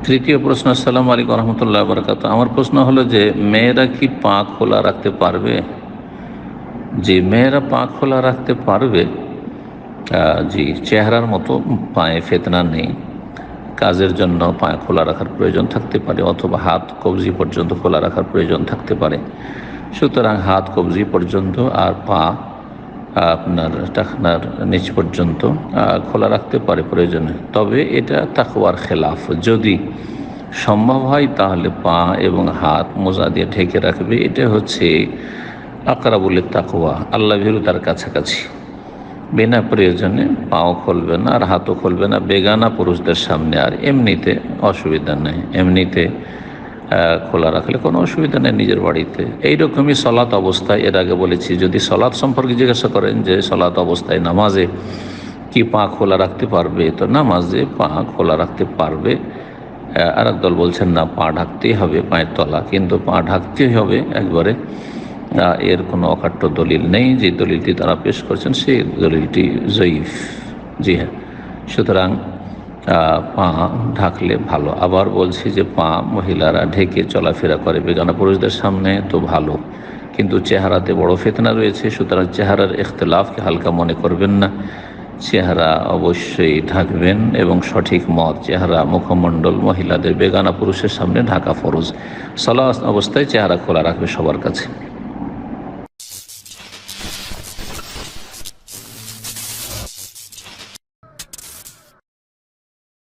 তৃতীয় প্রশ্ন। আসসালামু আলাইকুম রহমতুল্লাহ বরকাত। আমার প্রশ্ন হলো যে মেয়েরা কি পা খোলা রাখতে পারবে? জি, মেয়েরা পা খোলা রাখতে পারবে। জি, চেহারার মতো পায়ে ফেতনা নেই, কাজের জন্য পা খোলা রাখার প্রয়োজন থাকতে পারে, অথবা হাত কবজি পর্যন্ত খোলা রাখার প্রয়োজন থাকতে পারে। সুতরাং হাত কবজি পর্যন্ত আর পা আপনার টাকনার নিচ পর্যন্ত খোলা রাখতে পারে প্রয়োজনে। তবে এটা তাকওয়ার খেলাফ। যদি সম্ভব হয় তাহলে পা এবং হাত মোজা দিয়ে ঢেকে রাখবে। এটা হচ্ছে আকরাবুল তাকওয়া, আল্লাহ ভীরুতার কাছাকাছি। বিনা প্রয়োজনে পাও খুলবে না আর হাতও খুলবে না বেগানা পুরুষদের সামনে। আর এমনিতে অসুবিধা নেই, এমনিতে খোলা রাখলে কোনো অসুবিধা নেই নিজের বাড়িতে। এইরকমই সলাৎ অবস্থায়, এর আগে বলেছি, যদি সলাৎ সম্পর্কে জিজ্ঞাসা করেন যে সলাৎ অবস্থায় নামাজে কি পা খোলা রাখতে পারবে, তো নামাজে পা খোলা রাখতে পারবে। আর একদল বলছেন না, পা ঢাকতেই হবে, পায়ের তলা, কিন্তু পা ঢাকতেই হবে একবারে। এর কোনো অকাট্য দলিল নেই। যে দলিলটি তারা পেশ করছেন সেই দলিলটি জয়ীফ। জি হ্যাঁ, সুতরাং পা ঢাকলে ভালো। আবার বলছি যে পা মহিলারা ঢেকে চলাফেরা করে বেগানা পুরুষদের সামনে, তো ভালো, কিন্তু চেহারাতে বড় ফিতনা রয়েছে। সুতরাং চেহারার ইখতিলাফকে হালকা মনে করবেন না, চেহারা অবশ্যই ঢাকবেন। এবং সঠিক মত, চেহারা মুখমণ্ডল মহিলাদের বেগানা পুরুষের সামনে ঢাকা ফরজ। সালাত অবস্থায় চেহারা খোলা রাখবে সবার কাছে।